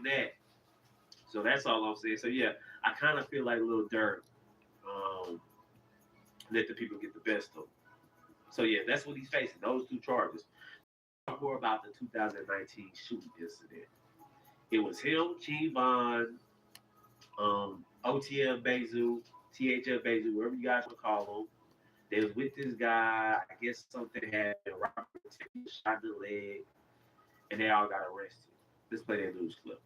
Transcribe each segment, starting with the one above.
that. So that's all I'm saying. So yeah, I kind of feel like Lil Durk um, let the people get the best of him. So yeah, that's what he's facing. Those two charges. Talk more about the 2019 shooting incident. It was him, King Von, OTL Bezu, THL Bezu, wherever you guys want to call him. They was with this guy. I guess something happened. Robert shot in the leg, and they all got arrested. Let's play that news clip.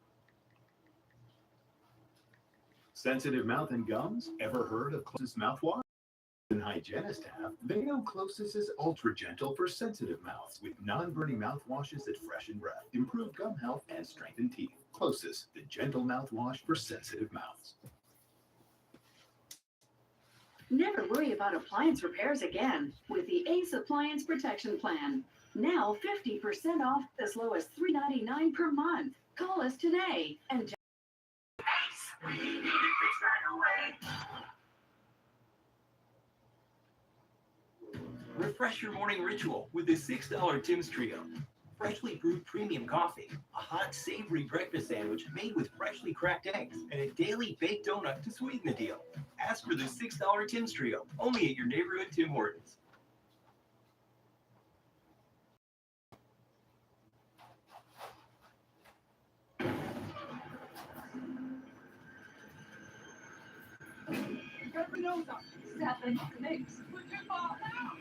Sensitive mouth and gums? Ever heard of Closest mouthwash? And hygienists have. They know Closest is ultra gentle for sensitive mouths with non-burning mouthwashes that freshen breath, improve gum health, and strengthen teeth. Closest, the gentle mouthwash for sensitive mouths. Never worry about appliance repairs again with the Ace Appliance Protection Plan. Now 50% off as low as $3.99 per month. Call us today and Ace, we need it fixed right away. Refresh your morning ritual with the $6 Tim's Trio. Freshly brewed premium coffee, a hot, savory breakfast sandwich made with freshly cracked eggs, and a daily baked donut to sweeten the deal. Ask for the $6 Tim's Trio, only at your neighborhood Tim Hortons. Seven mix. Put your ball down.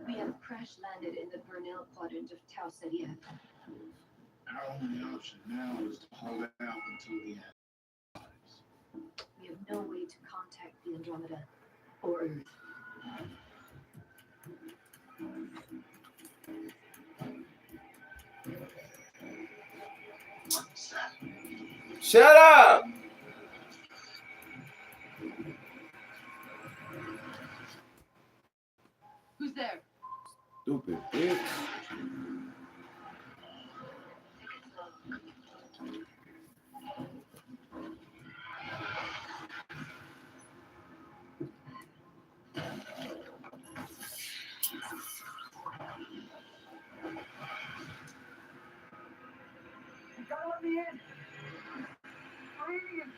We have crash landed in the Burnell quadrant of Tau Ceti. Our only option now is to hold out until the end. We have no way to contact the Andromeda or Earth. Shut up! Who's there? Stupid bitch. You gotta let me in. Please.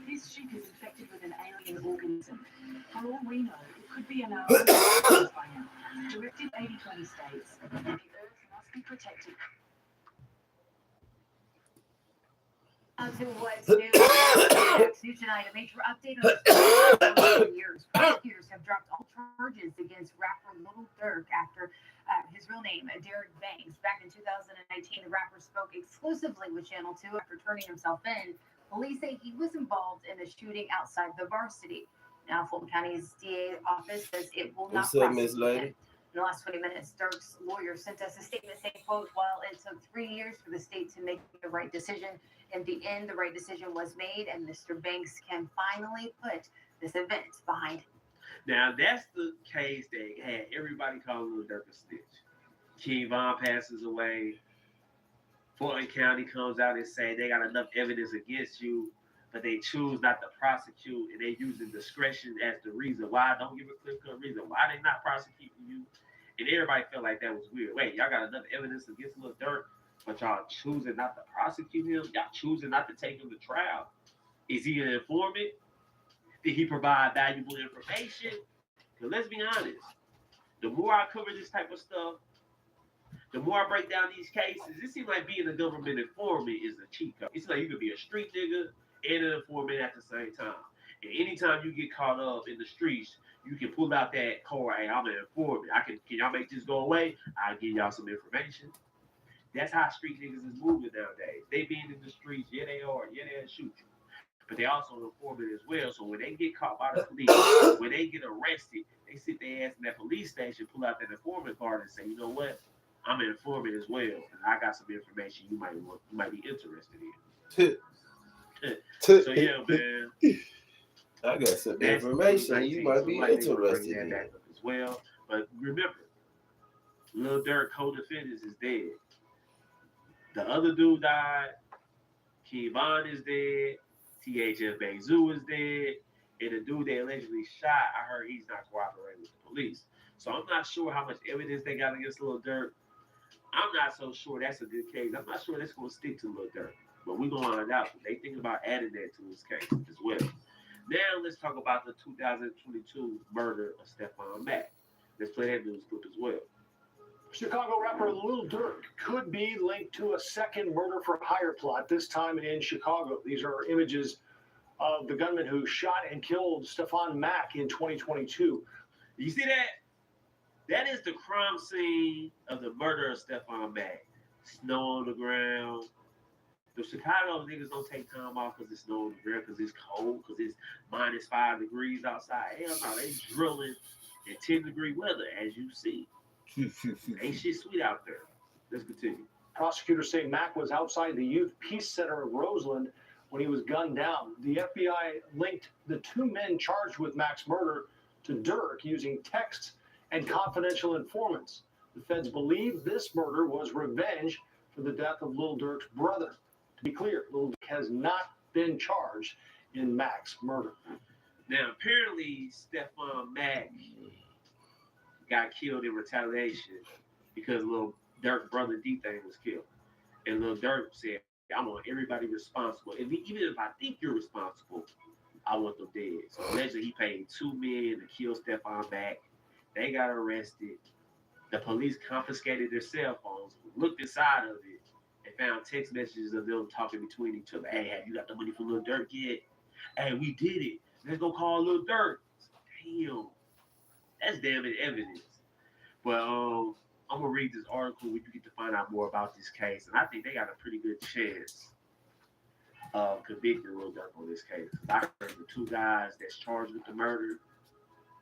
This ship is infected with an alien organism. For all we know, it could be an alien by now. Directive 8020 states, the Earth must be protected. On to what's new. Next new tonight, a major update on the story. Years. Prosecutors have dropped all charges against rapper Lil Durk after his real name, Derek Banks. Back in 2019, the rapper spoke exclusively with Channel 2 after turning himself in. Police say he was involved in the shooting outside the Varsity. Now, Fulton County's DA office says it will not prosecute him. In the last 20 minutes, Dirk's lawyer sent us a statement saying, quote, while it took 3 years for the state to make the right decision, in the end, the right decision was made, and Mr. Banks can finally put this event behind him. Now, that's the case that had everybody calling Lil Durk a snitch. King Von passes away. Fulton County comes out and say they got enough evidence against you, but they choose not to prosecute, and they using discretion as the reason why. Don't give a clear-cut reason why they not prosecuting you. And everybody felt like that was weird. Wait, y'all got enough evidence against Lil Durk, but y'all choosing not to prosecute him? Y'all choosing not to take him to trial? Is he an informant? Did he provide valuable information? Because let's be honest, the more I cover this type of stuff, the more I break down these cases, it seems like being a government informant is a cheat code. It's like you could be a street nigga and an informant at the same time. And anytime you get caught up in the streets, you can pull out that card. Hey, I'm an informant. Can y'all make this go away? I'll give y'all some information. That's how street niggas is moving nowadays. They being in the streets, yeah they are, yeah they'll shoot you. but they also an informant as well. So when they get caught by the police, when they get arrested, they sit their ass in that police station, pull out that informant card, and say, you know what? I'm an informant as well, and I got some information you might be interested in. So yeah, man. I got some That's information you might be somebody gonna bring interested that in. back up as well. But remember, Lil Durk co-defendants is dead. The other dude died. Kevon is dead. THF Bezoo is dead. And the dude they allegedly shot, I heard he's not cooperating with the police. So I'm not sure how much evidence they got against Lil Durk. I'm not so sure that's a good case. I'm not sure that's going to stick to Lil Durk. But we're going to find out. They think about adding that to his case as well. Now let's talk about the 2022 murder of Stephon Mack. Let's play that news clip as well. Chicago rapper Lil Durk could be linked to a second murder for hire plot, this time in Chicago. These are images of the gunman who shot and killed Stephon Mack in 2022. You see that? That is the crime scene of the murder of Stephon Mack. Snow on the ground. The Chicago niggas don't take time off because it's snow on the ground, because it's cold, because it's -5 degrees outside. Hell no, they drilling in 10-degree weather, as you see. Ain't shit sweet out there. Let's continue. Prosecutors say Mack was outside the Youth Peace Center of Roseland when he was gunned down. The FBI linked the two men charged with Mack's murder to Durk using texts and confidential informants. The feds believe this murder was revenge for the death of Lil Durk's brother. To be clear, Lil Durk has not been charged in Mack's murder. Now, apparently, Stephon Mack got killed in retaliation because Lil Durk's brother D-Thing was killed. And Lil Durk said, I want everybody responsible. And even if I think you're responsible, I want them dead. So allegedly he paid 2 men to kill Stephon Mack. They got arrested. The police confiscated their cell phones, looked inside of it, and found text messages of them talking between each other. Hey, have you got the money for Lil Durk yet? Hey, we did it. Let's go call Lil Durk. Damn. That's damning evidence. But I'm gonna read this article where you get to find out more about this case, and I think they got a pretty good chance of convicting Lil Durk on this case. I heard the two guys that's charged with the murder,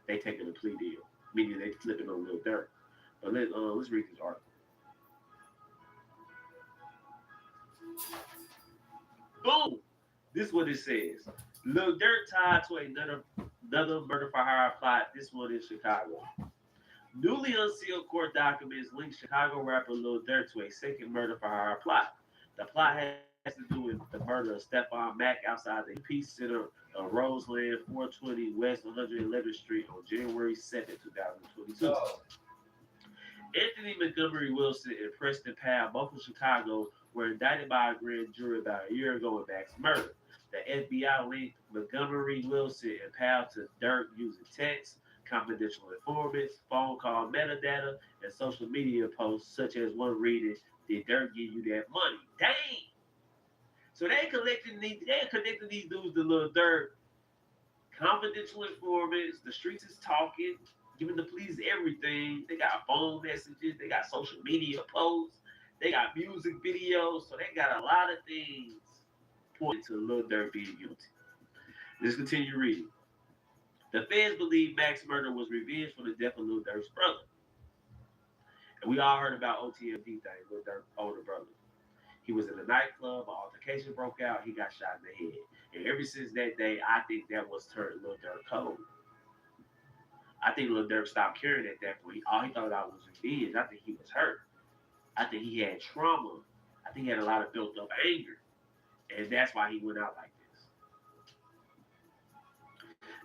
they taking a plea deal, meaning they flipping on Lil Durk. But let's read this article. Boom! This is what it says. Lil Durk tied to another murder for hire plot. This one in Chicago. Newly unsealed court documents link Chicago rapper Lil Durk to a second murder for hire plot. The plot has to do with the murder of Stephon Mack outside the Peace Center of Roseland, 420 West 111th Street on January 2nd, 2022. Oh. Anthony Montgomery Wilson and Preston Powell, both from Chicago, were indicted by a grand jury about a year ago in Mack's murder. The FBI linked Montgomery Wilson and Powell to Durk using text, confidential informants, phone call metadata, and social media posts, such as one reading, "Did Durk give you that money?" Dang! So they connecting these dudes to Lil Durk. Confidential informants, the streets is talking, giving the police everything. They got phone messages, they got social media posts, they got music videos, so they got a lot of things pointing to Lil Durk being guilty. Let's continue reading. The feds believe Mack's murder was revenge for the death of Lil Durk's brother. And we all heard about OTMD thing, Lil Durk's older brother. He was in a nightclub, an altercation broke out, he got shot in the head. And ever since that day, I think that was turned Lil Durk cold. I think Lil Durk stopped caring at that point. All he thought about was revenge. I think he was hurt. I think he had trauma. I think he had a lot of built up anger. And that's why he went out like this.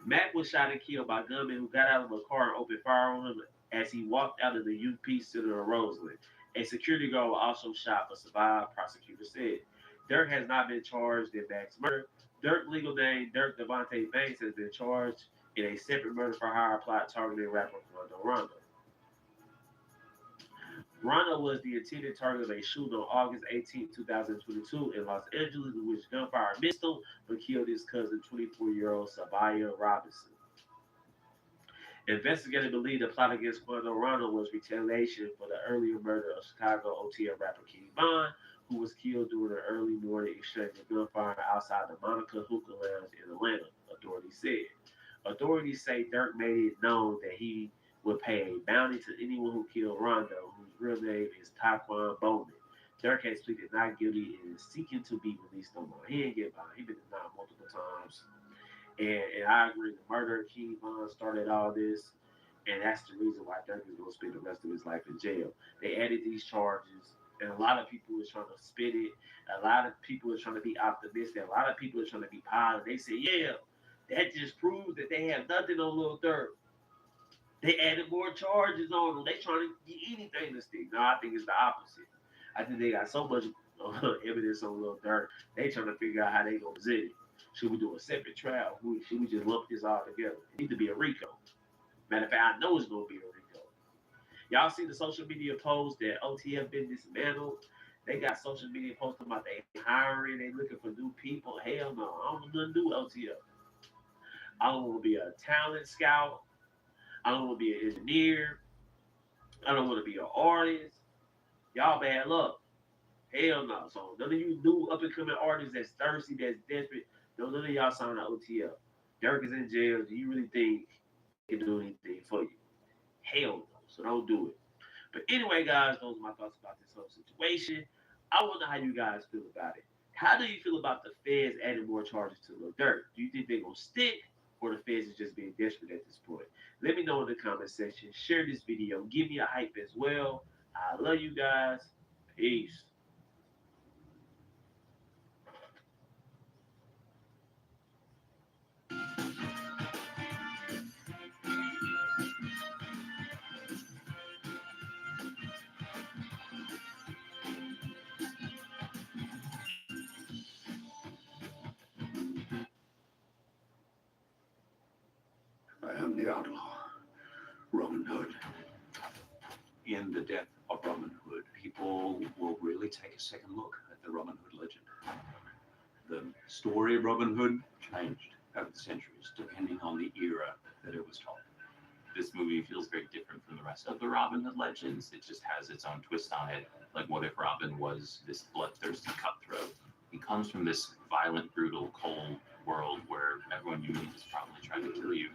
Mack was shot and killed by gunmen who got out of a car and opened fire on him as he walked out of the Youth Peace Center of Roseland. A security guard was also shot but survived, prosecutors said. Durk has not been charged in Mack's murder. Durk's legal name, Durk Devontae Banks, has been charged in a separate murder for hire plot targeting rapper Rondo. Rondo was the intended target of a shooting on August 18, 2022 in Los Angeles, in which gunfire missed him but killed his cousin, 24-year-old Sabaya Robinson. Investigators believe the plot against Rondo was retaliation for the earlier murder of Chicago OTM rapper Kevon, who was killed during an early morning exchange of gunfire outside the Monica Hookah Lounge in Atlanta, authorities said. Authorities say Dirk made it known that he would pay a bounty to anyone who killed Rondo, whose real name is Taquan Bowman. Dirk has pleaded not guilty and is seeking to be released on bond. He didn't get bond. He's been denied multiple times. And I agree, the murder of King Von started all this, and that's the reason why Dirk is going to spend the rest of his life in jail. They added these charges, and a lot of people are trying to spin it. A lot of people are trying to be optimistic. A lot of people are trying to be positive. They say, yeah, that just proves that they have nothing on Lil Dirk. They added more charges on him. They trying to get anything to stick. No, I think it's the opposite. I think they got so much evidence on Lil Durk. They trying to figure out how they gonna present it. Should we do a separate trial? Should we just lump this all together? It need to be a RICO. Matter of fact, I know it's gonna be a RICO. Y'all see the social media posts that OTF been dismantled? They got social media posts about they hiring, they looking for new people. Hell no, I don't want nothing to do with OTF. I don't want to be a talent scout. I don't want to be an engineer. I don't want to be an artist. Y'all bad luck. Hell no. So none of you new up and coming artists that's thirsty, that's desperate, none of y'all sign an OTL. Dirk is in jail. Do you really think he can do anything for you? Hell no. So don't do it. But anyway, guys, those are my thoughts about this whole situation. I wonder how you guys feel about it. How do you feel about the feds adding more charges to Lil Durk? Do you think they're gonna stick, or the feds is just being desperate at this point? Let me know in the comment section. Share this video. Give me a hype as well. I love you guys. Peace. I am the outlaw, Robin Hood. In the death of Robin Hood, people will really take a second look at the Robin Hood legend. The story of Robin Hood changed over the centuries, depending on the era that it was told. This movie feels very different from the rest of the Robin Hood legends. It just has its own twist on it. Like, what if Robin was this bloodthirsty cutthroat? He comes from this violent, brutal, cold world where everyone you meet is probably trying to kill you.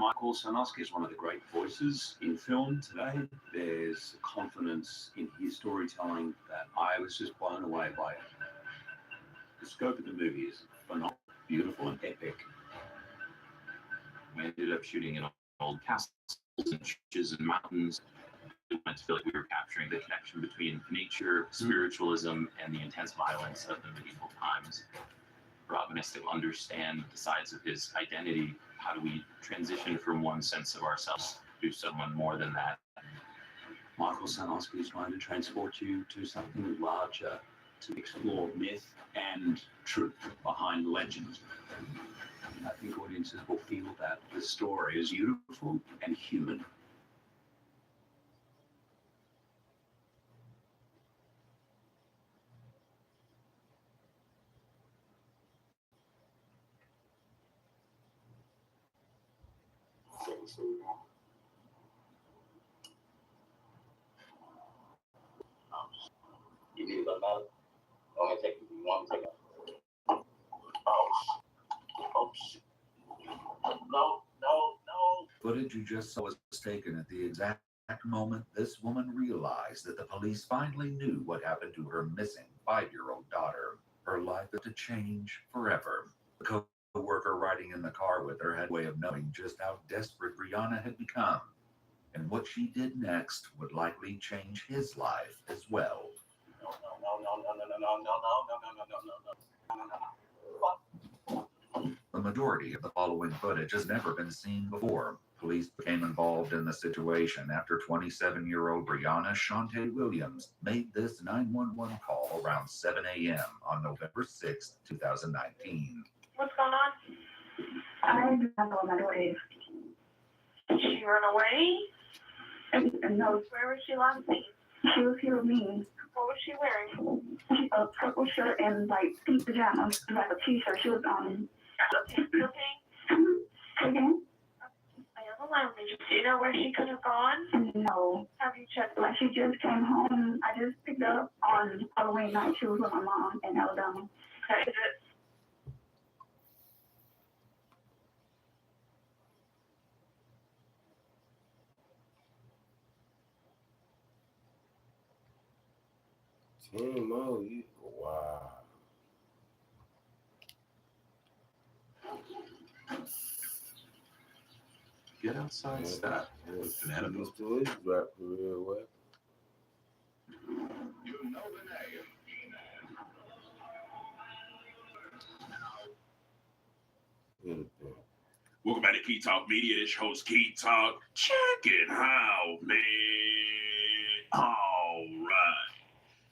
Michael Sarnowski is one of the great voices in film today. There's confidence in his storytelling that I was just blown away by. The scope of the movie is phenomenal, beautiful, and epic. We ended up shooting in old castles and churches and mountains. We wanted to feel like we were capturing the connection between nature, spiritualism, and the intense violence of the medieval times. Robin has to understand the sides of his identity. How do we transition from one sense of ourselves to someone more than that? Michael Sarnowski is trying to transport you to something larger, to explore myth and truth behind legend. I think audiences will feel that the story is beautiful and human. You need another? Only take one second. Oh, shit. No. Footage you just saw was taken at the exact moment this woman realized that the police finally knew what happened to her missing 5-year-old daughter. Her life had to change forever. The co-worker riding in the car with her had a way of knowing just how desperate Rihanna had become. And what she did next would likely change his life as well. The majority of the following footage has never been seen before. Police became involved in the situation after 27-year-old Brianna Shantae Williams made this 911 call around 7 a.m. on November 6, 2019. What's going on? I don't know what my daughter is. Did she run away? No. Where was she last seen? She was here with me. What was she wearing? A purple shirt and like pink pajamas, like a t-shirt. She was a pink. Again? I don't know. lonely. Do you know where she could have gone? No. Have you checked? Like, she just came home. I just picked her up on Halloween night. She was with my mom in Alabama. Okay. Is it? Wow. Get outside, stop. Banana boat. Used to his rap real well. You know the name. Welcome back to Key Talk Media. This your host, Key Talk. Check it out, man. All right.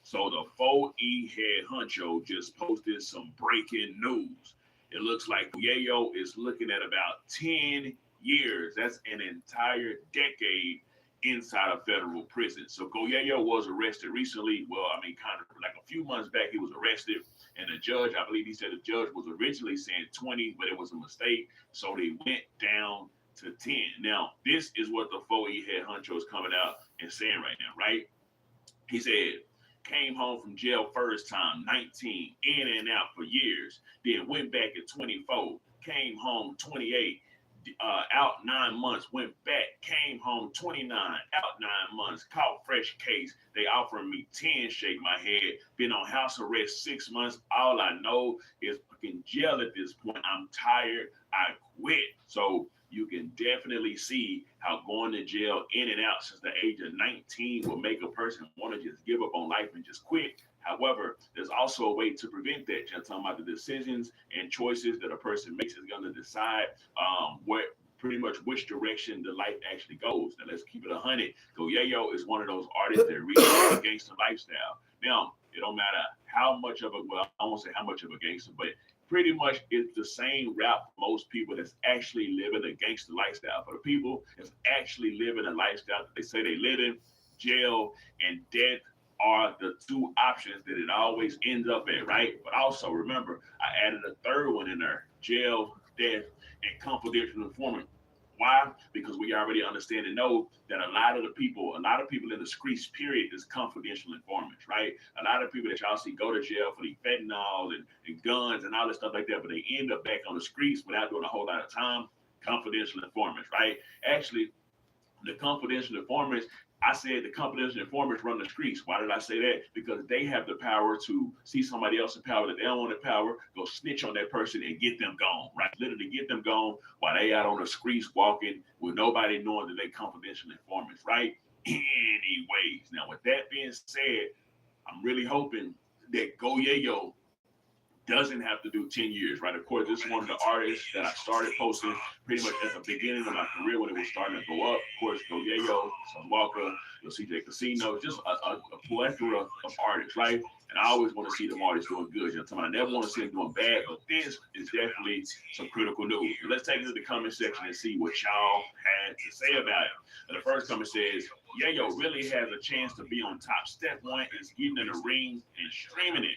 So the 4E head honcho just posted some breaking news. It looks like Yayo is looking at about 10 years. That's an entire decade inside a federal prison. So Yayo was arrested recently. Well, I mean, kind of like a few months back, he was arrested. And the judge, I believe he said the judge was originally saying 20, but it was a mistake. So they went down to 10. Now, this is what the 4E head honcho is coming out and saying right now, right? He said, came home from jail first time, 19, in and out for years. Then went back at 24, came home 28, out 9 months, went back, came home 29, out 9 months, caught fresh case. They offered me 10, shake my head. Been on house arrest 6 months. All I know is fucking jail at this point. I'm tired. I quit. So you can definitely see how going to jail in and out since the age of 19 will make a person want to just give up on life and just quit. However, there's also a way to prevent that. You're talking about the decisions and choices that a person makes is going to decide pretty much which direction the life actually goes. Now, let's keep it 100. Yayo is one of those artists that really is a gangster lifestyle. Now, it don't matter how much of a, well, I won't say how much of a gangster, but pretty much it's the same route for most people that's actually living a gangster lifestyle. For the people that's actually living a lifestyle that they say they live in, jail and death are the two options that it always ends up at, right? But also remember, I added a third one in there: jail, death, and confidential informant. Why? Because we already understand and know that a lot of people in the streets, period, is confidential informants, right? A lot of people that y'all see go to jail for the fentanyl and guns and all this stuff like that, but they end up back on the streets without doing a whole lot of time. Confidential informants, right? Actually, the confidential informants, I said the confidential informants run the streets. Why did I say that? Because they have the power to see somebody else in power that they don't want in power, go snitch on that person and get them gone, right? Literally get them gone while they out on the streets walking with nobody knowing that they confidential informants, right? Anyways, now with that being said, I'm really hoping that Yayo doesn't have to do 10 years, right? Of course, this is one of the artists that I started posting pretty much at the beginning of my career when it was starting to go up. Of course, Yayo, Son Walker, CJ Casino, just a plethora of artists, right? And I always want to see them artists doing good. You know, I never want to see them doing bad, but this is definitely some critical news. Let's take it to the comment section and see what y'all had to say about it. And the first comment says, Yayo really has a chance to be on top. Step one is getting in the ring and streaming it.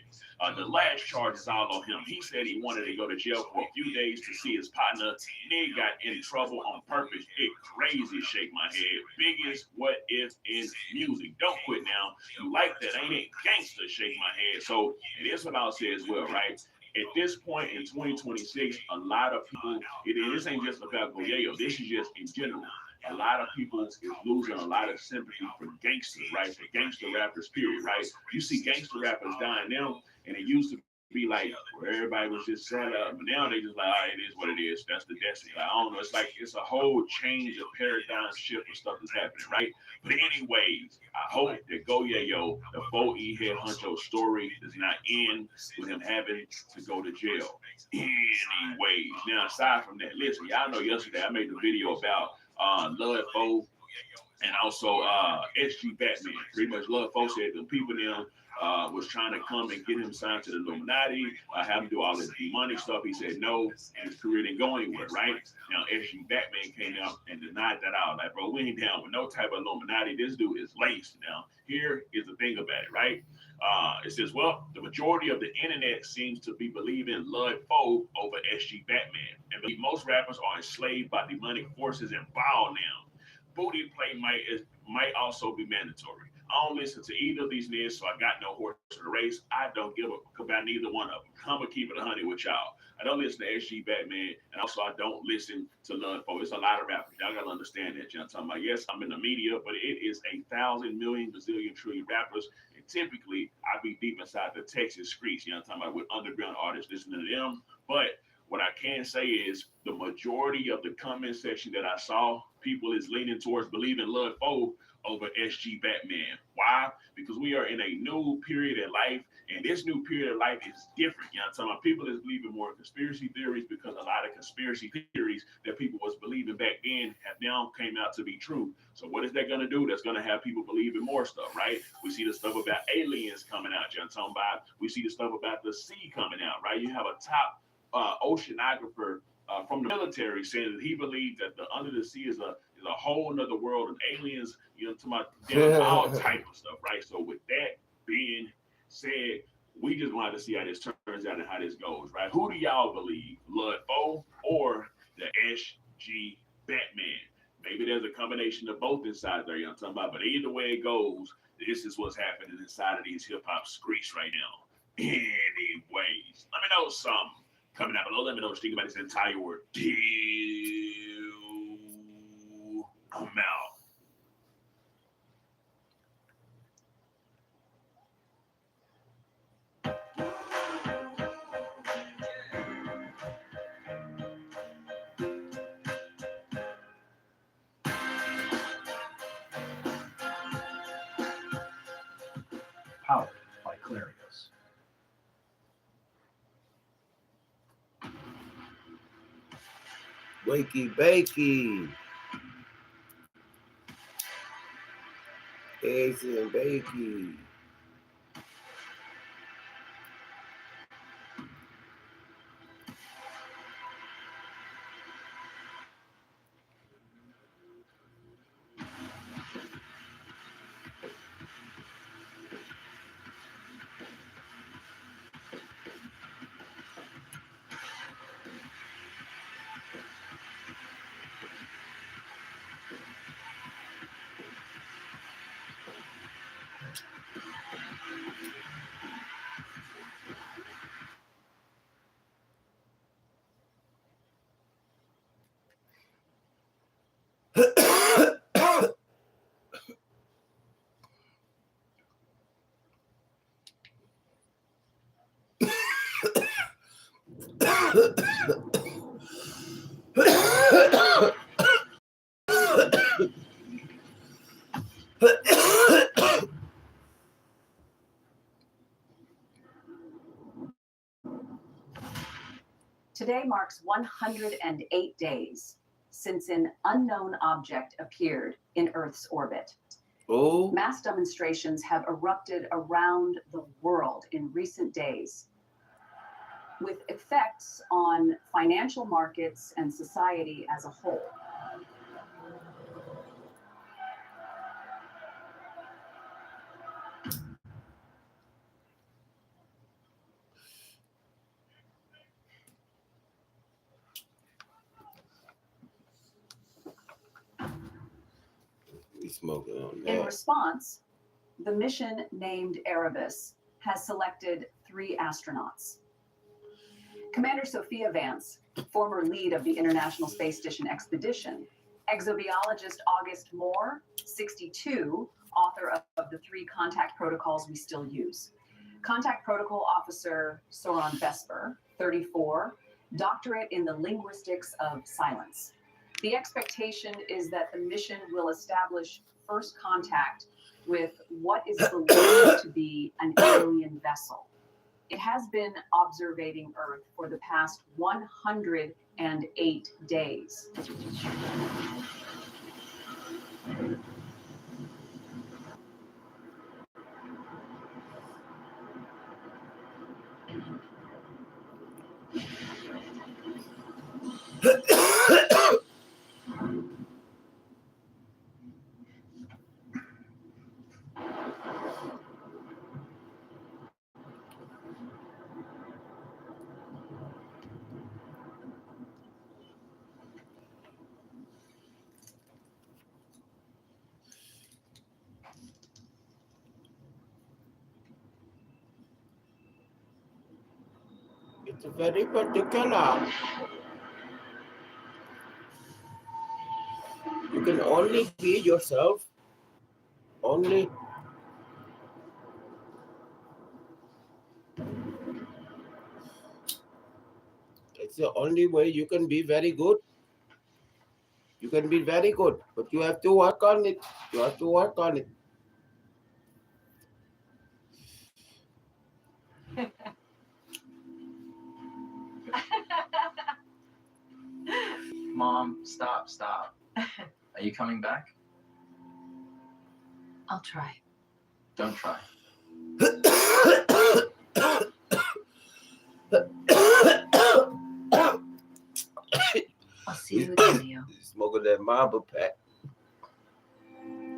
The last charge is all on him. He said he wanted to go to jail for a few days to see his partner. Nigga got in trouble on purpose. It crazy, shake my head. Biggest what if in music. Don't quit now. You like that, ain't it? Gangster, shake my head. So it is what I'll say as well, right? At this point in 2026, a lot of people, this ain't just about Yayo. This is just in general. A lot of people is losing a lot of sympathy for gangsters, right? For gangster rappers, period, right? You see gangster rappers dying now, and it used to be like where everybody was just set up, but now they just like, all right, it is what it is. That's the destiny. Like, I don't know. It's like it's a whole change of paradigm shift of stuff that's happening, right? But anyways, I hope that Yayo, the 4E head honcho story does not end with him having to go to jail. Anyways, now aside from that, listen, y'all know yesterday I made the video about Lud 4 and also SG Batman. Pretty much Love folks said the people them was trying to come and get him signed to the Illuminati, have him do all this demonic stuff. He said no, and his career didn't go anywhere, right? Now SG Batman came out and denied that out. Like, bro, we ain't down with no type of Illuminati. This dude is laced. Now, here is the thing about it, right? It says, well, the majority of the internet seems to be believing Lud Foe over SG Batman, and believe most rappers are enslaved by demonic forces and foul now. Booty play might also be mandatory. I don't listen to either of these niggas, so I got no horse in the race. I don't give a fuck about neither one of them. Come and keep it 100 with y'all. I don't listen to SG Batman, and also I don't listen to Lud Foe. It's a lot of rappers. Y'all gotta understand that. You know what I'm talking about? Yes, I'm in the media, but it is 1,000 million bazillion trillion rappers. And typically, I be deep inside the Texas streets. You know what I'm talking about? With underground artists listening to them. But what I can say is the majority of the comment section that I saw, people is leaning towards believing Lud Foe over SG Batman. Why? Because we are in a new period in life, and this new period of life is different. You know what I'm talking about? People is believing more in conspiracy theories because a lot of conspiracy theories that people was believing back then have now came out to be true. So what is that going to do? That's going to have people believing more stuff, right? We see the stuff about aliens coming out. You know what I'm talking about? We see the stuff about the sea coming out, right? You have a top oceanographer from the military saying that he believes that the under the sea is a whole nother world of aliens, you know, to my all type of stuff, right? So with that being said, we just wanted to see how this turns out and how this goes, right? Who do y'all believe, Lud Foe or the SG Batman? Maybe there's a combination of both inside there, you know what I'm talking about, but either way it goes, this is what's happening inside of these hip hop streets right now. Anyways, let me know something coming out below. Let me know what you think about this entire ordeal. I'm out. Powered by Clarios. Wakey bakey. Eggs and bakey. Today marks 108 days since an unknown object appeared in Earth's orbit. Oh. Mass demonstrations have erupted around the world in recent days, with effects on financial markets and society as a whole. Smoking on that. In response, the mission named Erebus has selected 3 astronauts. Commander Sophia Vance, former lead of the International Space Station expedition, exobiologist August Moore, 62, author of the 3 contact protocols we still use, contact protocol officer Soron Vesper, 34, doctorate in the linguistics of silence. The expectation is that the mission will establish first contact with what is believed to be an alien vessel. It has been observing Earth for the past 108 days. It's very particular. You can only be yourself. Only. It's the only way you can be very good. You can be very good, but you have to work on it. You have to work on it. Mom, stop. Are you coming back? I'll try. Don't try. I'll see you again, Leo. Smoking that marble pack.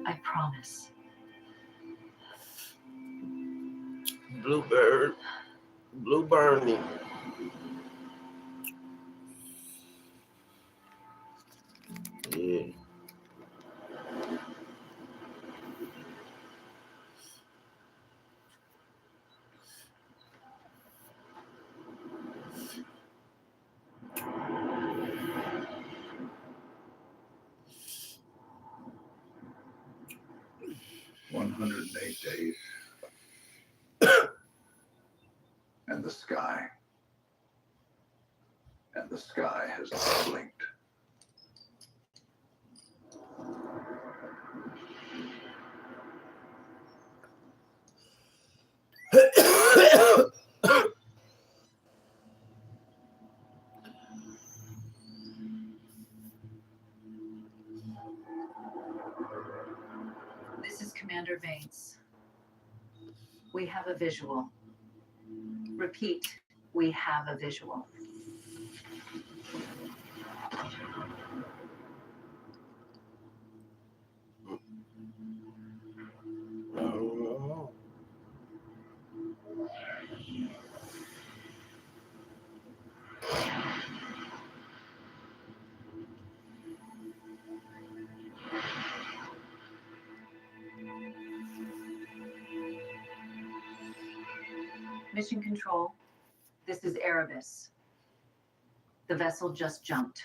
I promise. Bluebird. Blue Bernie. Yeah. Days. And the sky has not blinked. This is Commander Bates. We have a visual. Repeat, we have a visual. Mission Control, this is Erebus. The vessel just jumped.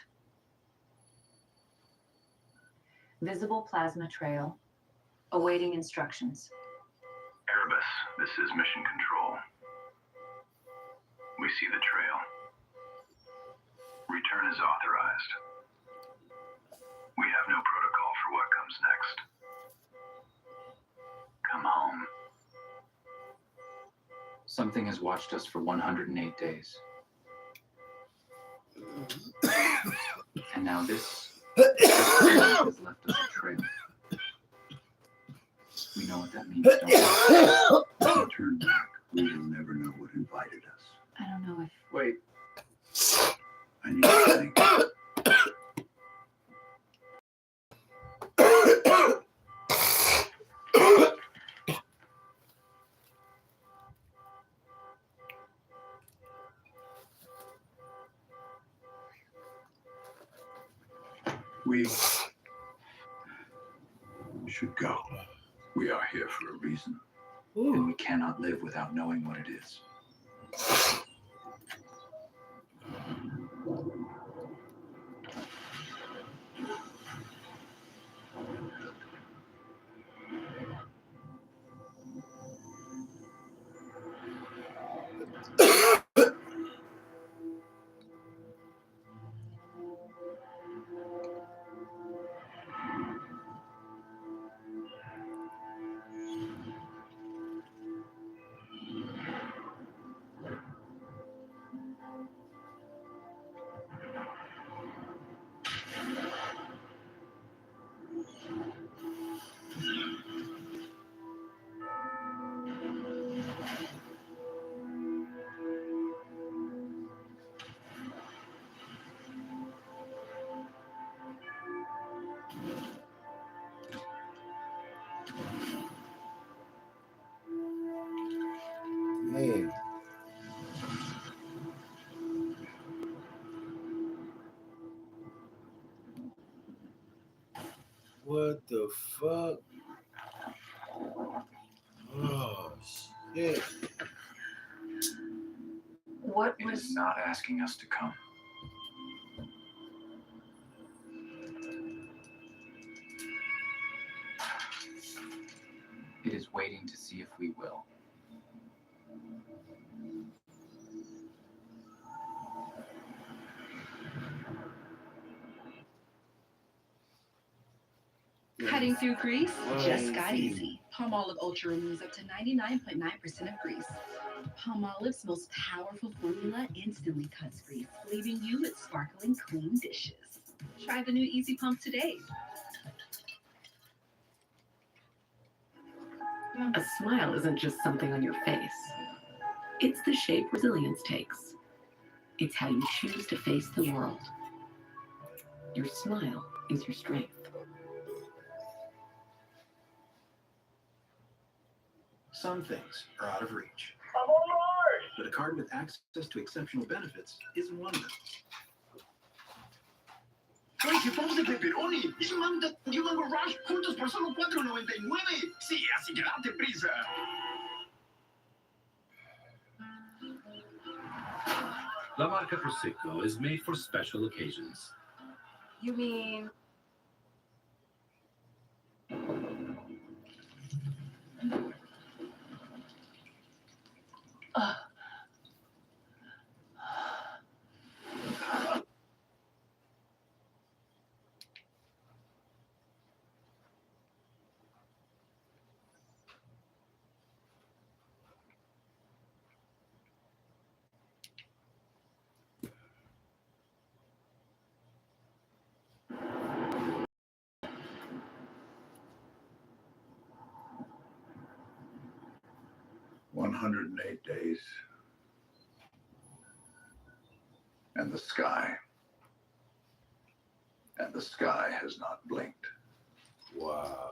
Visible plasma trail, awaiting instructions. Erebus, this is Mission Control. We see the trail. Return is authorized. We have no protocol for what comes next. Come home. Something has watched us for 108 days. And now this has left us a trail. We know what that means, don't we? If we turn back, we will never know what invited us. I don't know if... Wait. I need to think. We should go. We are here for a reason. And we cannot live without knowing what it is. Man. What the fuck? Oh, shit. What It is not asking us to come. It is waiting to see if we will. Cutting through grease just got Crazy. easy. Palmolive Ultra removes up to 99.9% of grease. Palmolive's most powerful formula instantly cuts grease, leaving you with sparkling clean dishes. Try the new Easy Pump today. A smile isn't just something on your face. It's the shape resilience takes. It's how you choose to face the world. Your smile is your strength. Some things are out of reach, I'm on board! but a card with access to exceptional benefits isn't one of them. Oye, vamos de pepperoni. Y un mango rush juntos por solo $4.99. Sí, así que date prisa. La Marca Prosecco is made for special occasions. You mean "108 days. And the sky. And the sky has not blinked." Wow.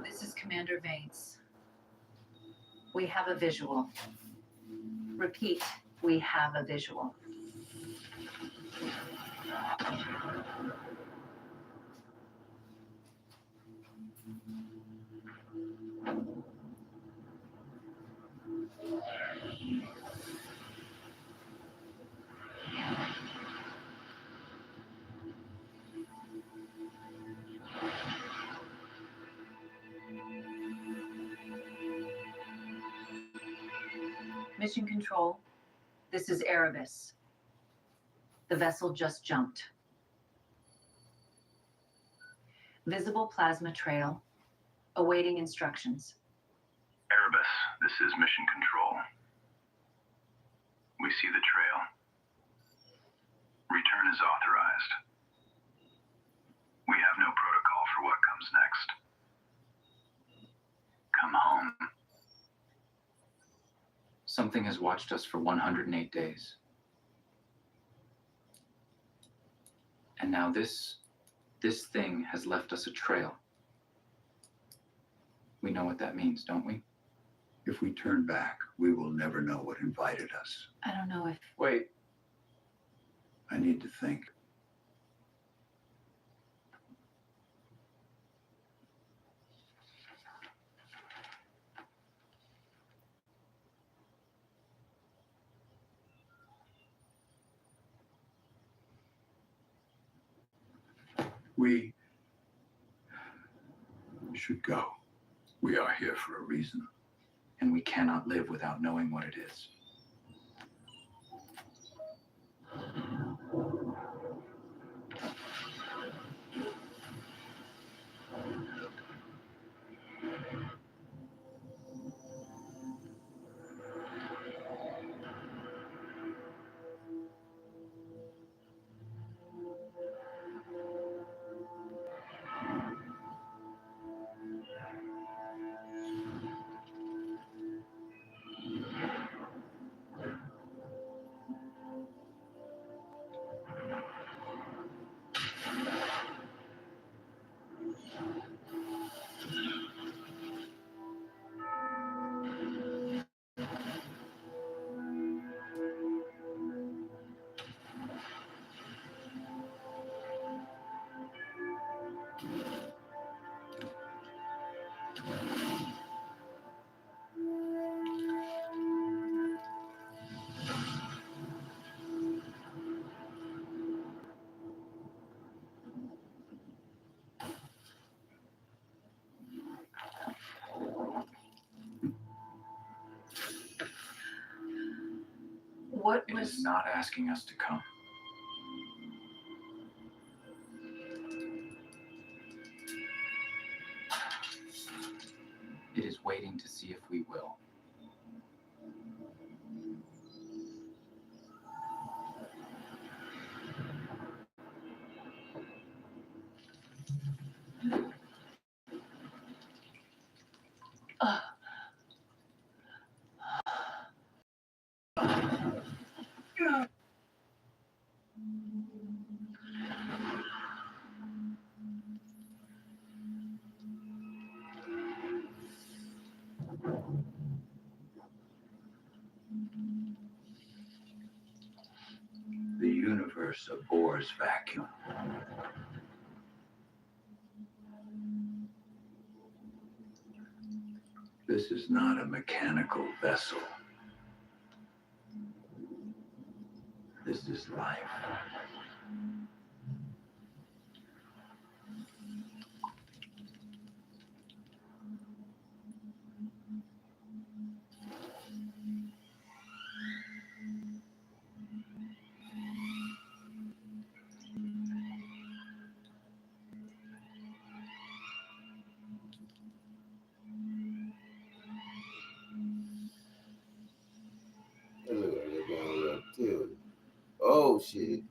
This is Commander Vance. We have a visual. Repeat, we have a visual. Mission Control, this is Erebus. The vessel just jumped. Visible plasma trail, awaiting instructions. Erebus, this is Mission Control. We see the trail. Return is authorized. We have no protocol for what comes next. Come home. Something has watched us for 108 days. And now this thing has left us a trail. We know what that means, don't we? If we turn back, we will never know what invited us. I don't know if... Wait. I need to think. We should go. We are here for a reason. And we cannot live without knowing what it is. what It was... is not asking us to come. It is waiting to see if we will. The universe abhors vacuum. This is not a mechanical vessel. This is life. Look at it going up too. Oh shit.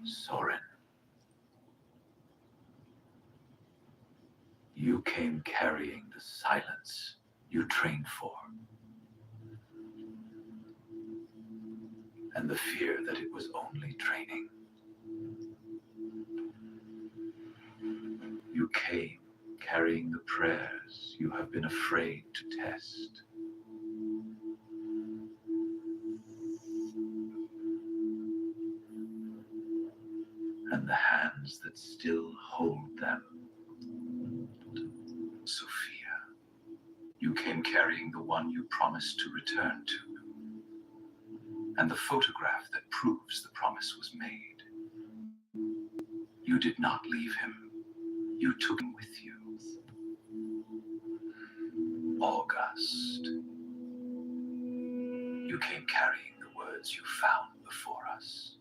Soren, you came carrying the silence you trained for, and the fear that it was only training. You came carrying the prayers you have been afraid to test. And the hands that still hold them. Sophia, you came carrying the one you promised to return to, and the photograph that proves the promise was made. You did not leave him. You took him with you. August, you came carrying the words you found before us.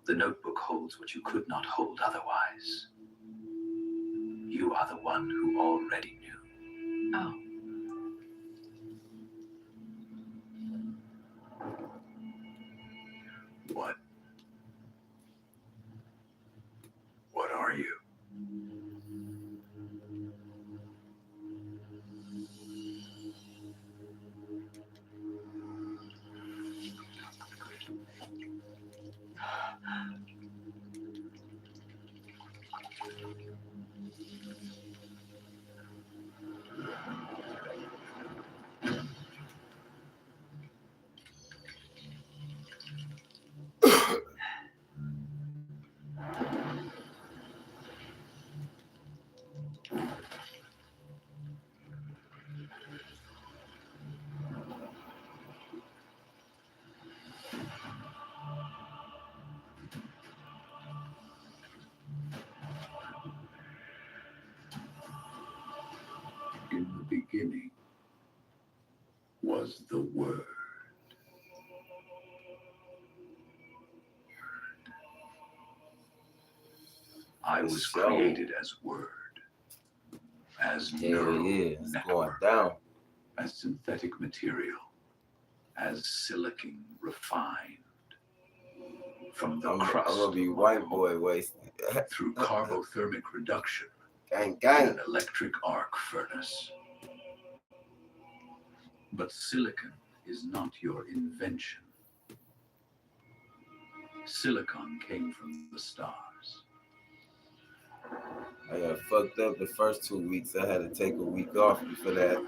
The notebook holds what you could not hold otherwise. You are the one who already knew. Oh. What are you? In the beginning was the Word. I was created as Word, as neural network, as synthetic material, as silicon refined from the crust. I'm gonna be white boy wasted. Through carbothermic reduction gang. in an electric arc furnace. But silicon is not your invention. Silicon came from the stars. I got fucked up the first 2 weeks. I had to take a week off for that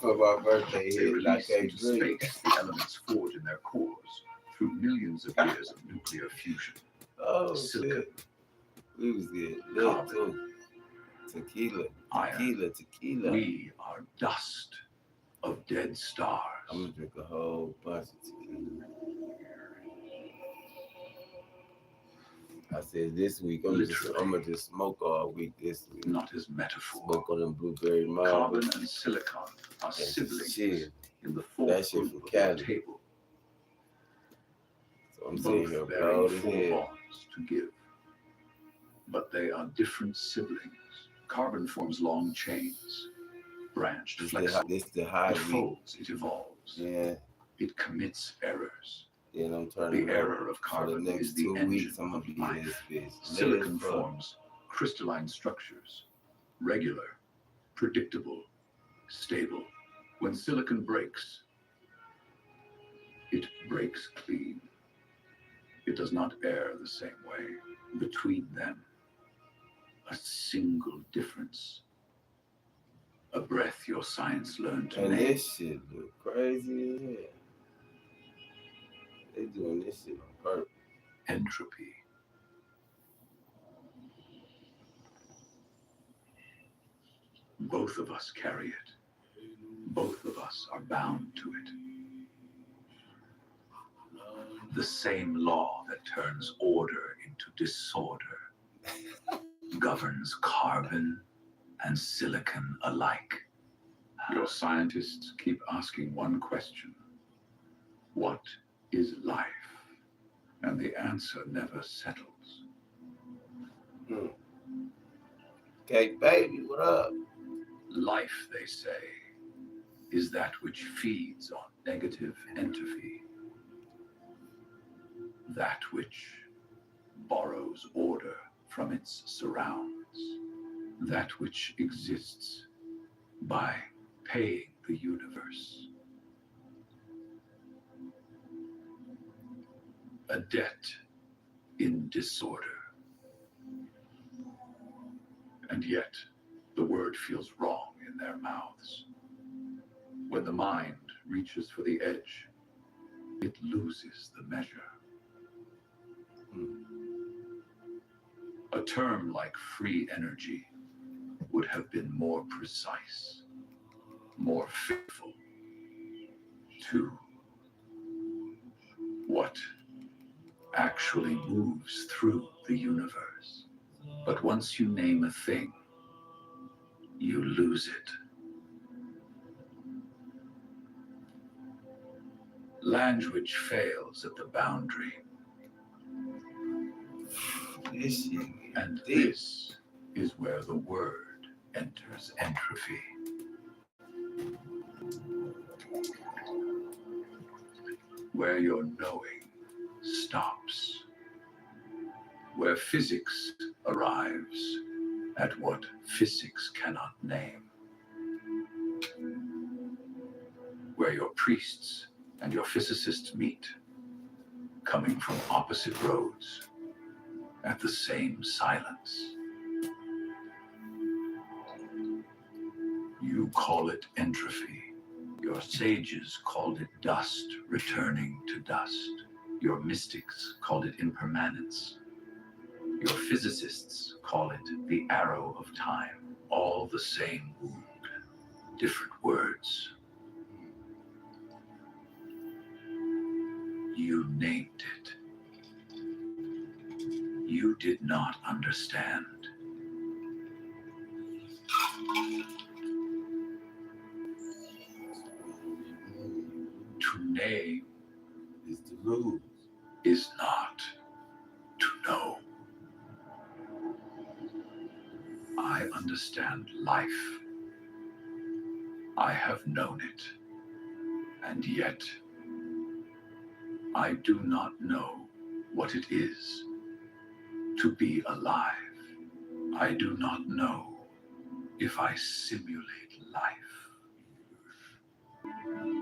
for my birthday They hit. I released can't into drink. space the elements forged in their cores through millions of years of nuclear fusion. Oh Silicon, shit. We was good. Lit too. Tequila. iron. Tequila. We are dust of dead stars. I'm gonna drink a whole bunch of tequila. I said this week I'm gonna just smoke all week this week. Not as metaphor. Smoke on them blueberry marbles. Carbon and silicon are siblings shit. in the That fourth shit group from of Cali. the table. So I'm sitting here Both proud bearing as full hell. bonds to give. But they are different siblings. Carbon forms long chains, branched, flexible. This the high It week. folds, it evolves. Yeah. It commits errors. Then I'm turning The error of for the carbon next is the 2 engine weeks. I'm gonna of be in life. this bitch. Silicon Lit as fuck. forms crystalline structures, regular, predictable, stable. When silicon breaks, it breaks clean. It does not err the same way. Between them, a single difference. A breath your science learned to And name. this shit look crazy as hell. They doing this shit on purpose. Entropy. Both of us carry it. Both of us are bound to it. The same law that turns order into disorder governs carbon and silicon alike. Your scientists keep asking one question. What is life? And the answer never settles. Okay, baby, what up? Life, they say, is that which feeds on negative entropy. That which borrows order from its surrounds. That which exists by paying the universe. A debt in disorder. And yet, the word feels wrong in their mouths. When the mind reaches for the edge, it loses the measure. A term like free energy would have been more precise, more faithful to what actually moves through the universe. But once you name a thing, you lose it. Language fails at the boundary. And this is where the word enters entropy. Where your knowing stops. Where physics arrives at what physics cannot name. Where your priests and your physicists meet, coming from opposite roads at the same silence. You call it entropy. Your sages called it dust returning to dust. Your mystics called it impermanence. Your physicists call it the arrow of time. All the same wound, different words. You named it. You did not understand. To name is to lose. Is not to know. I understand life. I have known it. And yet, I do not know what it is to be alive. I do not know if I simulate life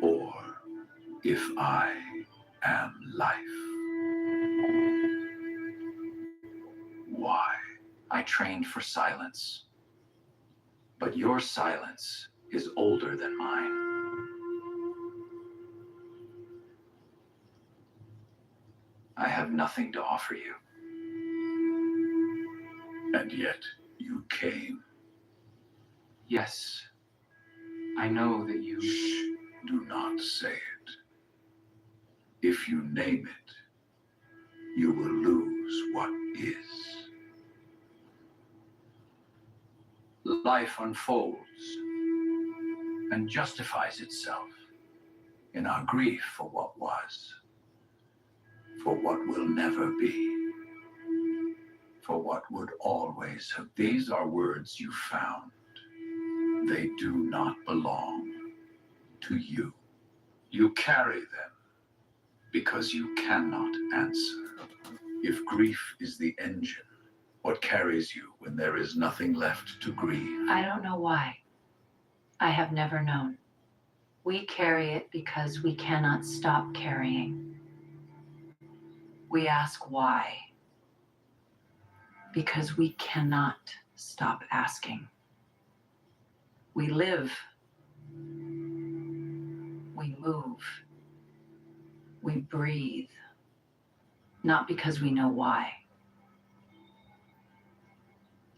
or if I am life. Why? I trained for silence. But your silence is older than mine. I have nothing to offer you. And yet you came. Yes, I know that you... Shh, do not say it. If you name it, you will lose. knows what is. Life unfolds and justifies itself in our grief for what was, for what will never be, for what would always have. These are words you found. They do not belong to you. You carry them because you cannot answer. If grief is the engine, what carries you when there is nothing left to grieve? I don't know why. I have never known. We carry it because we cannot stop carrying. We ask why. Because we cannot stop asking. We live. We move. We breathe. Not because we know why.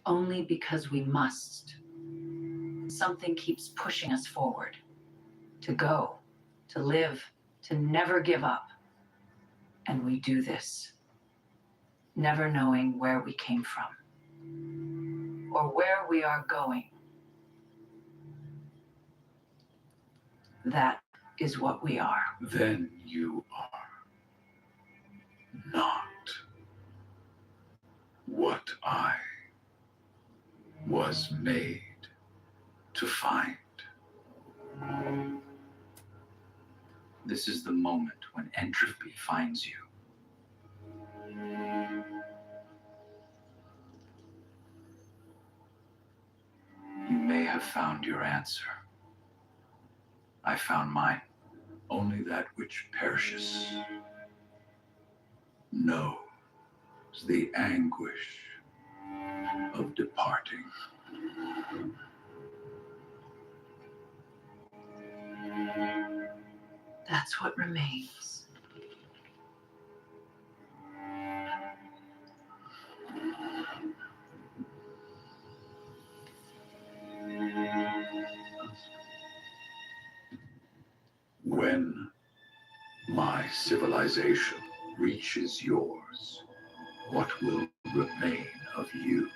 Only because we must. Something keeps pushing us forward. To go, to live, to never give up. And we do this, never knowing where we came from or where we are going. That is what we are. Then you are not what I was made to find. This is the moment when entropy finds you. You may have found your answer. I found mine. Only that which perishes knows the anguish of departing. That's what remains. When my civilization reaches yours, what will remain of you?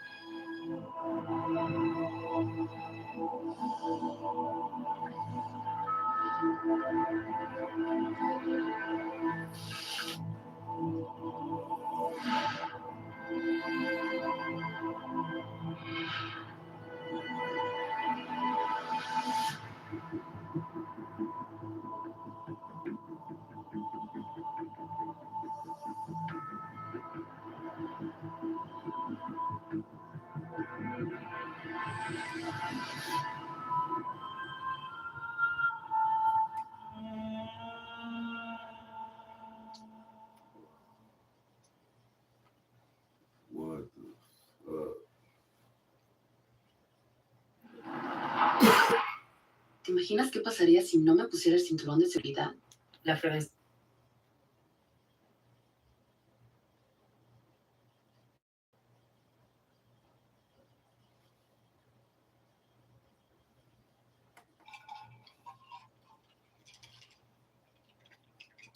What the ¿Te imaginas qué pasaría si no me pusiera el cinturón de seguridad? La frase.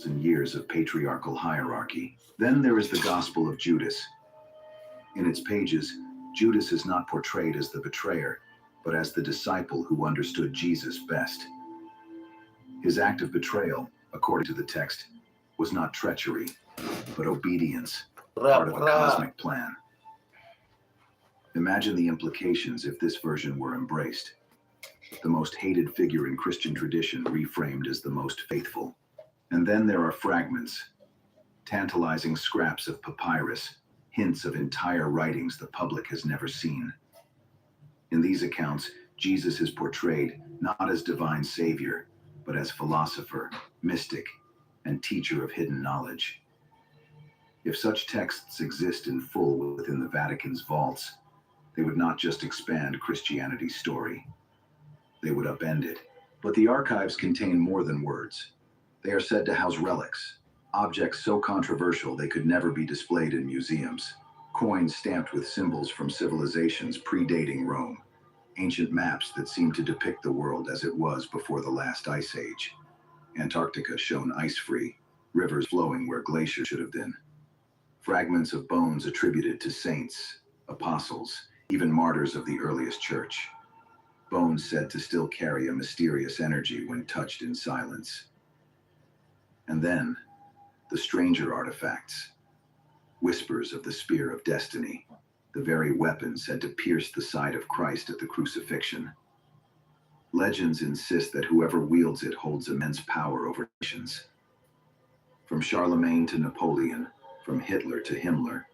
And years of patriarchal hierarchy. Then there is the Gospel of Judas. In its pages, Judas is not portrayed as the betrayer, but as the disciple who understood Jesus best. His act of betrayal, according to the text, was not treachery, but obedience, part of a cosmic plan. Imagine the implications if this version were embraced. The most hated figure in Christian tradition reframed as the most faithful. And then there are fragments, tantalizing scraps of papyrus, hints of entire writings the public has never seen. In these accounts, Jesus is portrayed not as divine savior, but as philosopher, mystic, and teacher of hidden knowledge. If such texts exist in full within the Vatican's vaults, they would not just expand Christianity's story, they would upend it. But the archives contain more than words. They are said to house relics, objects so controversial they could never be displayed in museums, coins stamped with symbols from civilizations predating Rome, ancient maps that seem to depict the world as it was before the last ice age, Antarctica shown ice-free, rivers flowing where glaciers should have been. Fragments of bones attributed to saints, apostles, even martyrs of the earliest church. Bones said to still carry a mysterious energy when touched in silence. And then, the stranger artifacts. Whispers of the spear of destiny, the very weapon said to pierce the side of Christ at the crucifixion. Legends insist that whoever wields it holds immense power over nations. From Charlemagne to Napoleon, from Hitler to Himmler,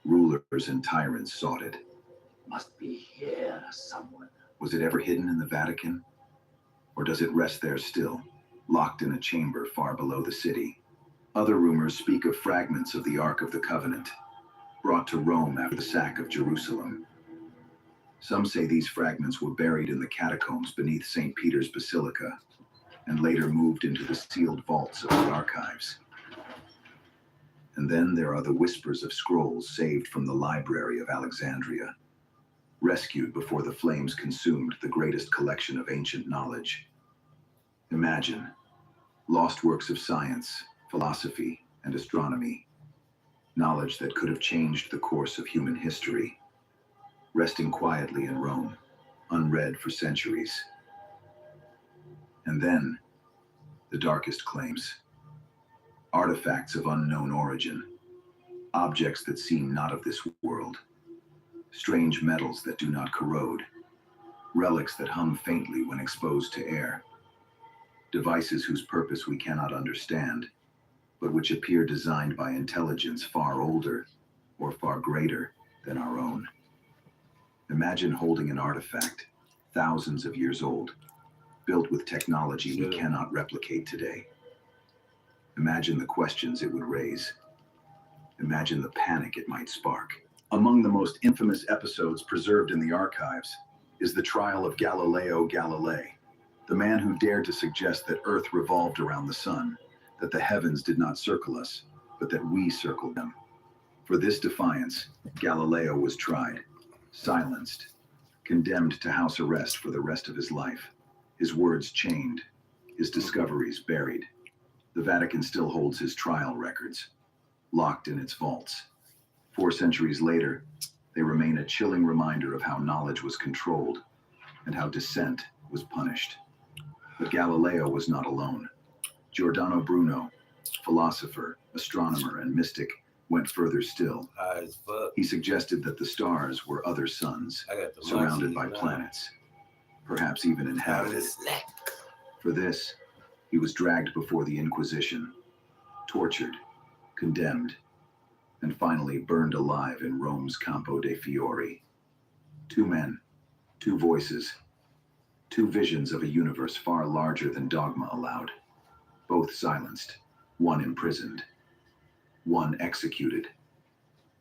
rulers and tyrants sought it. Must be here somewhere. Was it ever hidden in the Vatican? Or does it rest there still, locked in a chamber far below the city? Other rumors speak of fragments of the Ark of the Covenant, brought to Rome after the sack of Jerusalem. Some say these fragments were buried in the catacombs beneath St. Peter's Basilica, and later moved into the sealed vaults of the archives. And then there are the whispers of scrolls saved from the Library of Alexandria, rescued before the flames consumed the greatest collection of ancient knowledge. Imagine, lost works of science, philosophy, and astronomy, knowledge that could have changed the course of human history, resting quietly in Rome, unread for centuries. And then, the darkest claims. Artifacts of unknown origin, objects that seem not of this world, strange metals that do not corrode, relics that hum faintly when exposed to air, devices whose purpose we cannot understand, but which appear designed by intelligence far older or far greater than our own. Imagine holding an artifact, thousands of years old, built with technology we cannot replicate today. Imagine the questions it would raise. Imagine the panic it might spark. Among the most infamous episodes preserved in the archives is the trial of Galileo Galilei, the man who dared to suggest that Earth revolved around the sun, that the heavens did not circle us, but that we circled them. For this defiance, Galileo was tried, silenced, condemned to house arrest for the rest of his life, his words chained, his discoveries buried. The Vatican still holds his trial records, locked in its vaults. 4 centuries later, they remain a chilling reminder of how knowledge was controlled and how dissent was punished. But Galileo was not alone. Giordano Bruno, philosopher, astronomer, and mystic, went further still. He suggested that the stars were other suns, surrounded by planets, perhaps even inhabited. For this, he was dragged before the Inquisition, tortured, condemned, and finally burned alive in Rome's Campo dei Fiori. 2 men, 2 voices, 2 visions of a universe far larger than dogma allowed. Both silenced, one imprisoned, one executed.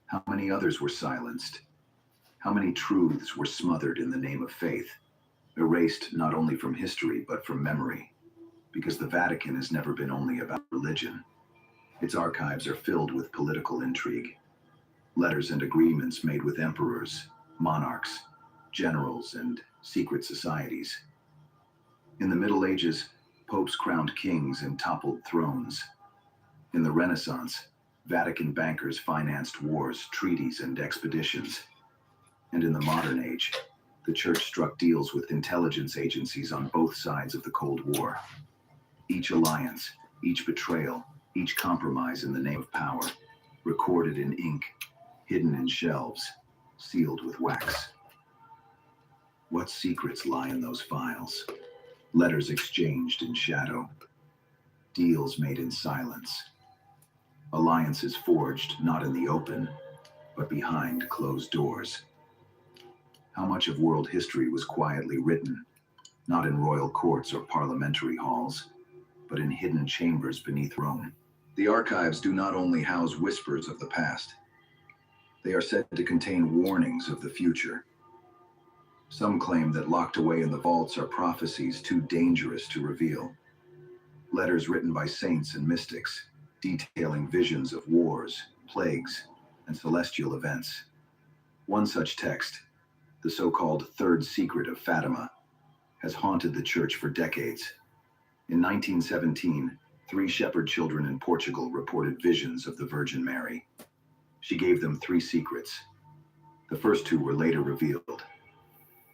How many others were silenced? How many truths were smothered in the name of faith, erased not only from history but from memory? Because the Vatican has never been only about religion. Its archives are filled with political intrigue, letters and agreements made with emperors, monarchs, generals, and secret societies. In the Middle Ages, popes crowned kings and toppled thrones. In the Renaissance, Vatican bankers financed wars, treaties, and expeditions. And in the modern age, the Church struck deals with intelligence agencies on both sides of the Cold War. Each alliance, each betrayal, each compromise in the name of power, recorded in ink, hidden in shelves, sealed with wax. What secrets lie in those files? Letters exchanged in shadow, deals made in silence, alliances forged not in the open, but behind closed doors. How much of world history was quietly written, not in royal courts or parliamentary halls, but in hidden chambers beneath Rome? The archives do not only house whispers of the past. They are said to contain warnings of the future. Some claim that locked away in the vaults are prophecies too dangerous to reveal. Letters written by saints and mystics, detailing visions of wars, plagues, and celestial events. One such text, the so-called Third Secret of Fatima, has haunted the Church for decades. In 1917, 3 shepherd children in Portugal reported visions of the Virgin Mary. She gave them 3 secrets. The first 2 were later revealed.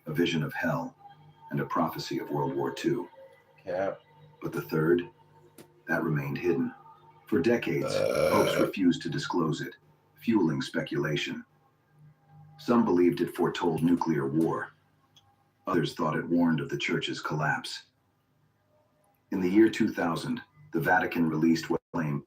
A vision of hell and a prophecy of World War II. Yeah. But the third, that remained hidden. For decades, popes refused to disclose it, fueling speculation. Some believed it foretold nuclear war. Others thought it warned of the Church's collapse. In the year 2000, the Vatican released what claimed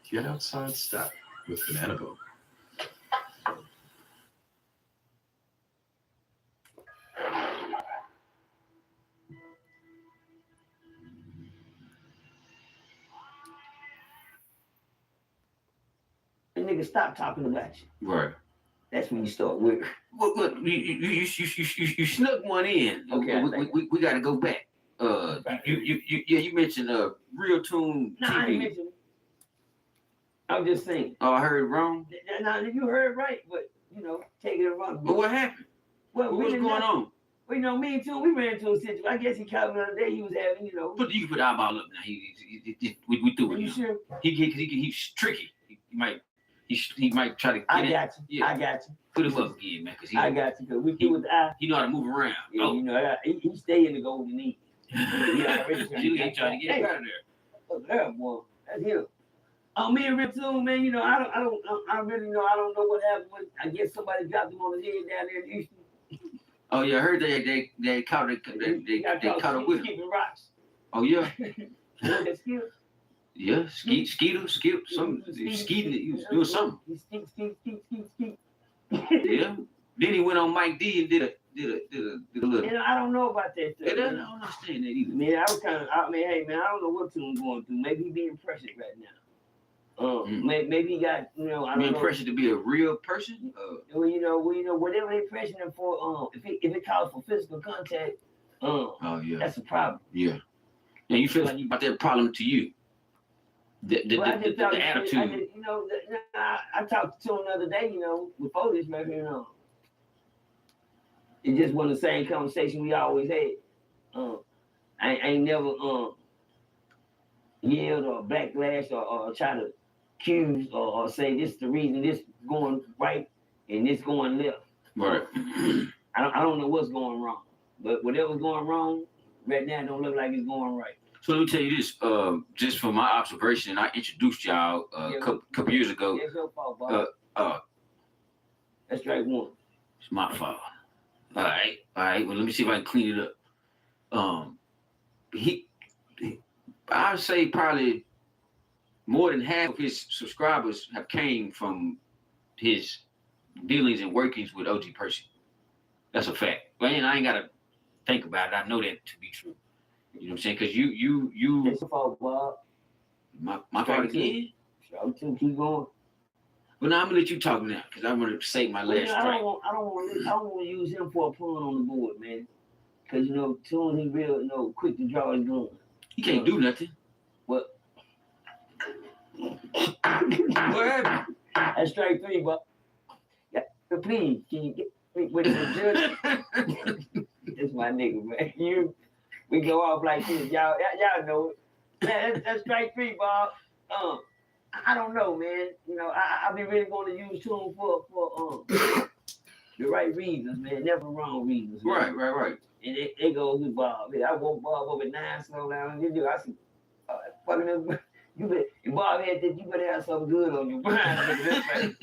Get outside step with banana boat. The nigga stop talking about you. Right. That's when you start with. Look, you snuck one in. Okay, we got to go back. You mentioned Real Tune No, TV. I ain't mentioning. I'm just saying. Oh, I heard it wrong. Now you heard it right, but you know, take it wrong. But what happened? Well, What's going on? Well, you know, me and Tune, we ran into a situation. I guess he called me the other day. He was having, you know. You can put the eyeball up now. We through with you him. Sure? He's tricky. He might try to get I got you. Yeah. I got you. Put him up again, man. Cause I got you. Cause we through with the eye. He know how to move around. Yeah, Oh. you know, he stay in the golden knee. He already trying to get out of there. Look at that boy. That's him. Oh, me and Rip Tune, man. You know, I really know. I don't know what happened. I guess somebody dropped him on his head down there in Houston. Oh yeah, I heard they caught it. They caught it with him. Keeping rocks. Oh yeah. That skill. Yeah, skeeter, some skeeting. He was doing something. Skeet. Yeah. Then he went on Mike D and did a little. You know, I don't know about that stuff. I don't understand that either. Man, I was kind of. Hey man, I don't know what Tune's going through. Maybe he being pressured right now. Maybe he got, you know, I don't know. Being pressured to be a real person. Well, you know, whatever they pressuring him for, if it calls for physical contact, oh yeah, that's a problem. Yeah. And you feel like you got that problem to you. The attitude. I talked to him the other day, you know, before this, maybe, you know. It just wasn't the same conversation we always had. I ain't never yelled or backlash or try to accuse or say this is the reason this going right and this going left. Right. I don't know what's going wrong, but whatever's going wrong right now don't look like it's going right. So let me tell you this, just from my observation, I introduced y'all a couple years ago. It's your fault, Bob. That's strike one. It's my fault. All right. Well, let me see if I can clean it up. I would say probably more than half of his subscribers have came from his dealings and workings with OG Percy. That's a fact. Well, I ain't gotta think about it. I know that to be true. You know what I'm saying? Because you. It's your fault, Bob. My fault again. Keep going. But now I'm gonna let you talk now, because I'm gonna say my last strike. I don't want to use him for a pawn on the board, man. Because, you know, Tune, he real, you know, quick to draw his gun. He can't do nothing. What? What happened? That's strike three, Bob. Yeah, please, can you get with the judge? That's my nigga, man. We go off like this. Y'all know it. Yeah, that's strike three, Bob. I don't know, man. You know, I be really going to use Tune for the right reasons, man. Never wrong reasons. Man. Right. And it goes with Bob. I woke Bob up at 9, slow down. I said, fucking if Bob had that, you better have something good on your mind.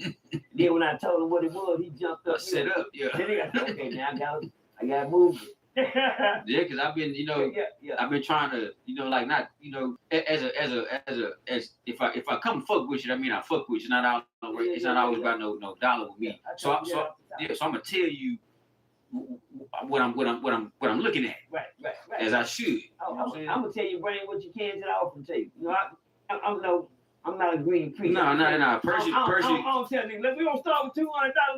Then when I told him what it was, he jumped up. Set up, yeah. Then he got, okay, now I got to move it. Yeah, because I've been, you know, I've been trying to, you know, like not, you know, as if I come fuck with you, I mean I fuck with you. It's not always about no dollar with me. So I'm gonna tell you what I'm looking at. Right. As I should. I'm gonna tell you, bring what you can to the offer table. You know, I'm not a greedy priest. No. Percy. I don't tell niggas. We gonna start with $200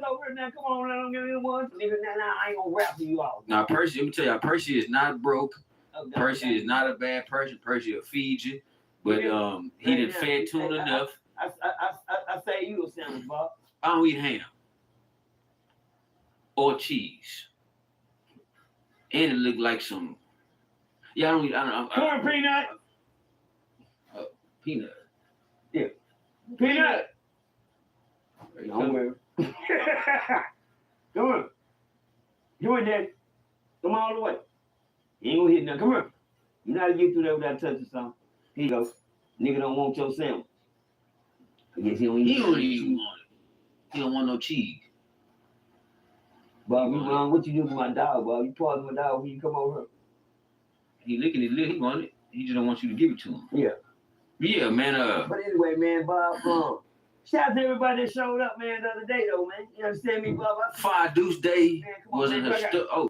over here now. Come on, I don't get any one. Nigga, now I ain't gonna rap for you all. Now, Percy, let me tell you, Percy is not broke. Okay. Percy is not a bad person. Percy will feed you, But he didn't fed tune Hey, enough. I say you a sandwich, Bob. I don't eat ham or cheese, and it looked like some. Yeah, I don't eat. Corn peanut. Peanut. Yeah, peanut. Don't worry. Come on. Come on, Daddy. Come on all the way. You ain't gonna hit nothing. Come on. You know how to get through there without touching something. Here you go. Nigga don't want your sandwich. I guess he don't eat. He don't even want it. He don't want no cheese. Bob, you wrong. What you do to my dog, Bob? You part of my dog when you come over here. He licking his lip. He want it. He just don't want you to give it to him. Yeah. Yeah, man. But anyway, man, Bob, shout out to everybody that showed up, man, the other day, though, man. You understand me, Bob? Fire Deuce Day on, wasn't man, her Oh,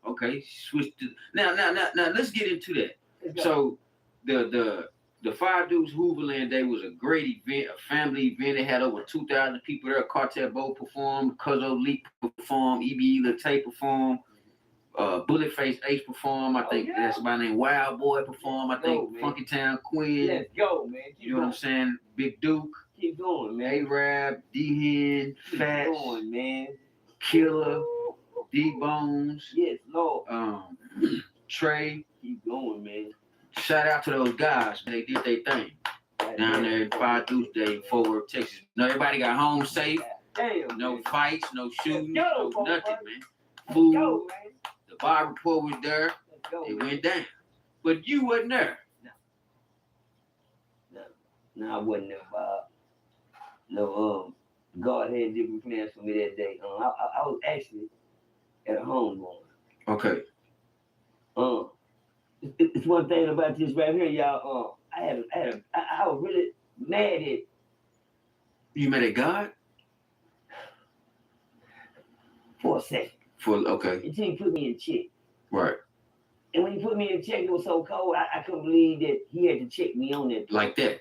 okay. Switch to now. Let's get into that. So the Fire Deuce Hooverland Day was a great event, a family event. It had over 2,000 people there. Cartel Bow performed, Cuzzo Leak performed, EBE Latte performed, Bulletface H performed. I think that's my name. Wild Boy performed. I think Funky Town Quinn. Let's go, man. You know what I'm saying? Big Duke. Keep going, man. A-Rab, D-Hen, Fats, Keep going, man. Killer, D-Bones. Yes, Lord. Trey. Keep going, man. Shout out to those guys. They did their thing down there at Fire Deuce Day in Fort Worth, Texas. No, everybody got home safe. Damn. No fights, no shooting, go, no nothing, man. Let's Food. go, man. The bar report was there. Let's go, It man. went down. But you wasn't there. No, I wasn't there, Bob. No, God had different plans for me that day. I was actually at a home going. Okay. It's one thing about this right here, y'all. I was really mad at. You mad at God? For a second. Okay. Until he put me in check. Right. And when he put me in check, it was so cold, I couldn't believe that he had to check me on that. Like that.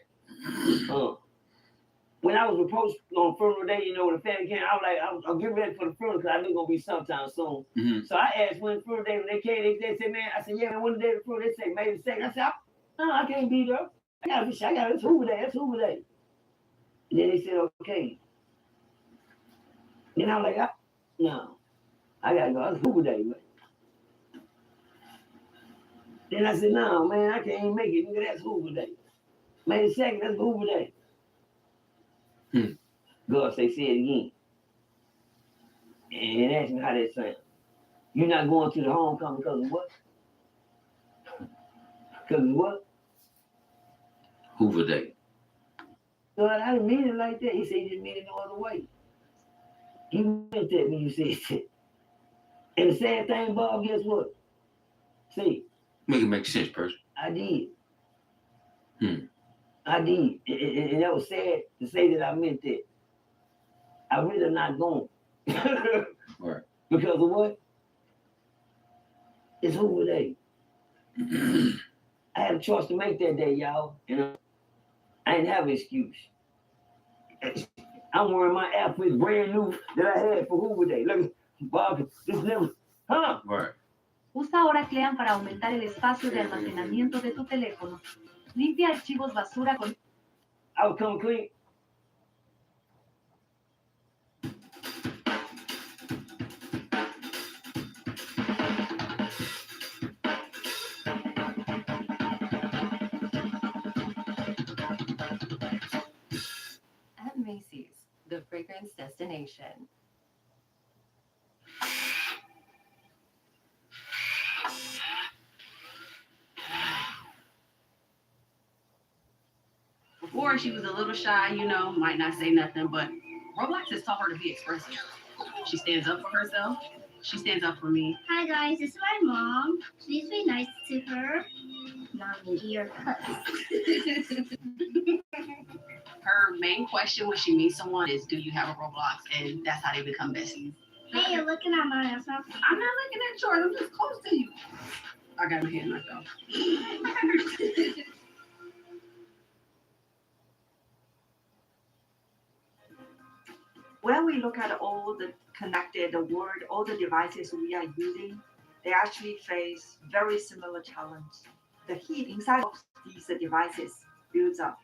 When I was approached on funeral day, you know, when the family came, I was like, I'm getting ready for the funeral because I knew it was going to be sometime soon. Mm-hmm. So I asked when funeral day, when they came, they said, man, I said, yeah, man, when the day of the funeral? They said, May the 2nd. I said, no, I can't be there. I got it's Hoover Day, that's Hoover Day. And then they said, okay. Then I was like, no, I got to go, it's Hoover Day, man. Then I said, no, man, I can't even make it, nigga, that's Hoover Day. May the 2nd, that's Hoover Day. God say it again. And ask me how that sounds. You're not going to the homecoming because of what? Because of what? Hoover Day. God, I didn't mean it like that. He said he didn't mean it no other way. He meant that when you said that. And the sad thing, Bob, guess what? See. Make it make sense, person. I did. I did. And that was sad to say that I meant that. I really not going. Right. Because of what? It's Hoover Day. I had a choice to make that day, y'all. You know, I didn't have an excuse. I'm wearing my outfit brand new that I had for Hoover Day. Look, Bob, this never, Right. Usa ahora Clean para aumentar el espacio de almacenamiento de tu teléfono. Limpia archivos basura con... I would come clean. At Macy's, the fragrance destination. Before she was a little shy, you know, might not say nothing, but Roblox has taught her to be expressive. She stands up for herself. She stands up for me. Hi guys, it's my mom. Please be nice to her. Mommy, you're cuss. Her main question when she meets someone is, do you have a Roblox? And that's how they become besties. Hey, you're looking at mine. That's not I'm not looking at yours. I'm just close to you. I got my hand knocked off. When we look at all the connected, the world, all the devices we are using, they actually face very similar challenges. The heat inside these devices builds up.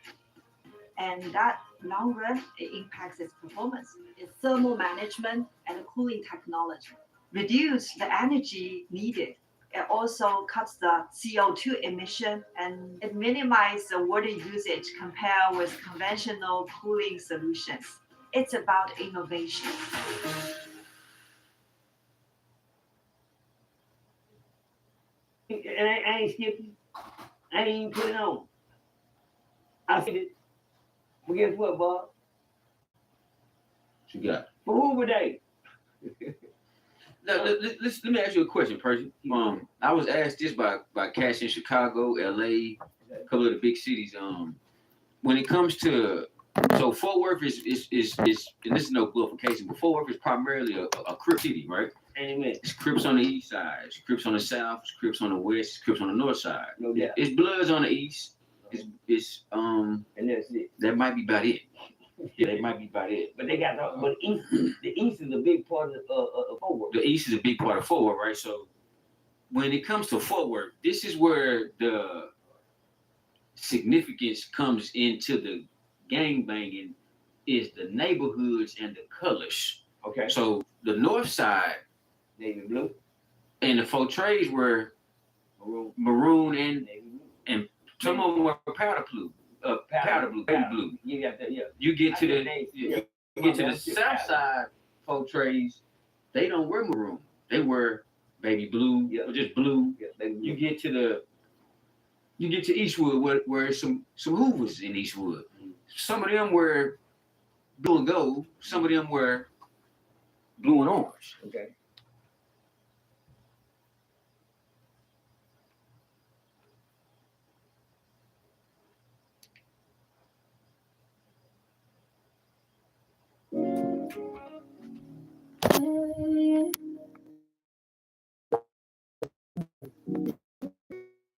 And that long run, it impacts its performance. Its thermal management and cooling technology reduce the energy needed. It also cuts the CO2 emission and it minimizes the water usage compared with conventional cooling solutions. It's about innovation. And I ain't skipping. I ain't even put it on. I see it. But guess what, Bob? What you got? For Hoover Day. Now, let me ask you a question, Percy. I was asked this by cats in Chicago, LA, a couple of the big cities. When it comes to Fort Worth is and this is no glorification, but Fort Worth is primarily a Crip city, right? Amen. It's Crips on the east side, it's Crips on the south, it's Crips on the west, it's Crips on the north side. No doubt. It's Bloods on the east. It's and that's it. That might be about it. Yeah, they might be about it. But they got the east is a big part of Fort Worth. The east is a big part of Fort Worth, right? So when it comes to Fort Worth, this is where the significance comes into the gang banging is the neighborhoods and the colors. Okay. So the north side, navy blue, and the four trades were maroon and some of them were powder blue. Baby blue. Yeah. You get to the south side, folk trades, they don't wear maroon. They wear baby blue or just blue. You get to Eastwood where some Hoovers in Eastwood. Some of them wear blue and gold. Some of them wear blue and orange. Okay.